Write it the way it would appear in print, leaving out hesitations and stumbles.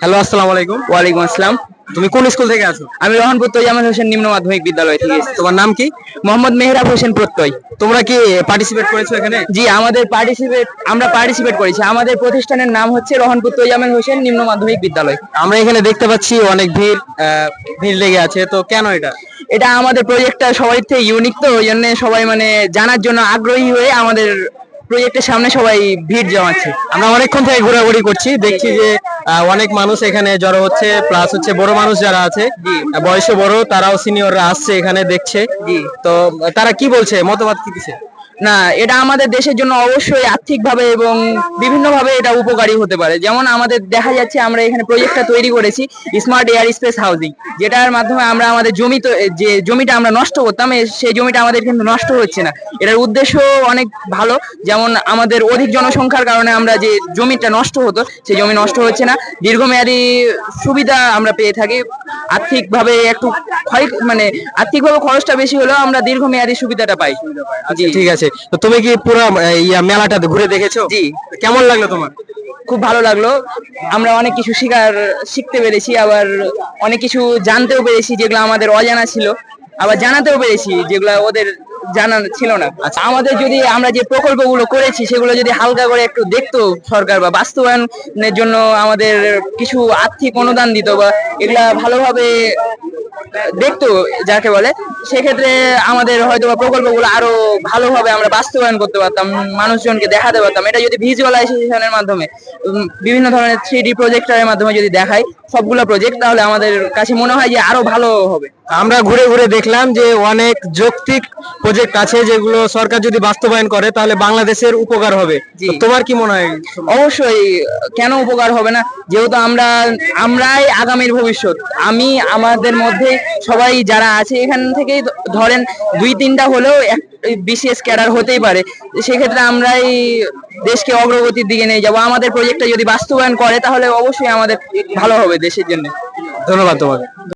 Hello, আসসালামু আলাইকুম। ওয়ালাইকুম আসসালাম। তুমি কোন স্কুল থেকে আছো? আমি রহনপুর তৈয়ামত হোসেন নিম্ন মাধ্যমিক বিদ্যালয় থেকে এসেছি। তোমার নাম কি? মোহাম্মদ মেহরাব হোসেন প্রত্যয়। তোমরা কি পার্টিসিপেট করেছো এখানে? জি, আমরা পার্টিসিপেট করেছি। আমাদের প্রতিষ্ঠানের নাম হচ্ছে রহনপুর তৈয়ামত হোসেন নিম্ন মাধ্যমিক বিদ্যালয়। আমরা এখানে দেখতে পাচ্ছি অনেক ভিড় লেগে আছে, তো কেন এটা? এটা আমাদের প্রজেক্টটা সবাই থেকে ইউনিক, তো ওই জন্য সবাই মানে জানার জন্য আগ্রহী হয়ে আমাদের প্রজেক্টের সামনে সবাই ভিড় জমাচ্ছে। আমরা অনেকক্ষণ থেকে ঘোরাঘুরি করছি, দেখছি যে অনেক মানুষ এখানে জড়ো হচ্ছে, প্লাস হচ্ছে বড় মানুষ যারা আছে, বয়সে বড়, তারাও সিনিয়ররা আসছে এখানে দেখছে। জি। তো তারা কি বলছে, মতামত কি দিচ্ছে? না, এটা আমাদের দেশের জন্য অবশ্যই আর্থিকভাবে এবং বিভিন্নভাবে এটা উপকারী হতে পারে। যেমন আমাদের দেখা যাচ্ছে আমরা এখানে প্রজেক্টটা তৈরি করেছি স্মার্ট এয়ার স্পেস হাউজিং, যেটার মাধ্যমে আমরা আমাদের যে জমিটা আমরা নষ্ট করতাম সেই জমিটা আমাদের কিন্তু নষ্ট হচ্ছে না। এটার উদ্দেশ্য অনেক ভালো। যেমন আমাদের অধিক জনসংখ্যার কারণে আমরা যে জমিটা নষ্ট হতো সেই জমি নষ্ট হচ্ছে না। দীর্ঘমেয়াদী সুবিধা আমরা পেয়ে থাকি। আর্থিকভাবে একটু মানে আর্থিকভাবে খরচটা বেশি হলেও আমরা দীর্ঘমেয়াদী সুবিধাটা পাই। জি, ঠিক আছে। তো তুমি কি পুরো মেলাটা ঘুরে দেখেছো? জি। কেমন লাগলো তোমার? খুব ভালো লাগলো। আমরা অনেক কিছু শিখতে পেরেছি, আবার অনেক কিছু জানতেও পেরেছি যেগুলো আমাদের অজানা ছিল, আবার জানাতেও পেরেছি যেগুলো ওদের জানা ছিল না। আচ্ছা, আমাদের যদি আমরা যে প্রকল্পগুলো করেছি সেগুলো যদি হালকা করে একটু দেখতো সরকার, বা বাস্তবায়নের জন্য আমাদের কিছু আর্থিক অনুদান দিত, বা এগুলা ভালোভাবে দেখতো যাকে বলে, সেক্ষেত্রে আমাদের হয়তো বা প্রকল্পগুলো আরো ভালোভাবে আমরা বাস্তবায়ন করতে পারতাম, মানুষজনকে দেখাতে পারতাম। এটা যদি ভিজুয়ালাইজেশনের মাধ্যমে বিভিন্ন ধরনের 3D প্রজেক্টরের মাধ্যমে যদি দেখাই সবগুলো প্রজেক্ট, তাহলে আমাদের কাছে মনে হয় যে আরো ভালো হবে। আমরা ঘুরে ঘুরে দেখলাম যে অনেক যৌক্তিক প্রজেক্ট আছে যেগুলো সরকার যদি বাস্তবায়ন করে তাহলে বাংলাদেশের উপকার হবে। তোমার কি মনে হয়? অবশ্যই, কেন উপকার হবে না? যেহেতু আমরাই আগামীর ভবিষ্যৎ। আমাদের মধ্যে সবাই যারা আছে এখান থেকে ধরেন 2-3টা হলেও বিশেষ ক্যাডার হতেই পারে। সেক্ষেত্রে আমরাই দেশকে অগ্রগতির দিকে নিয়ে যাবো। আমাদের প্রজেক্টটা যদি বাস্তবায়ন করে তাহলে অবশ্যই আমাদের ভালো হবে দেশের জন্য। ধন্যবাদ তোমাকে।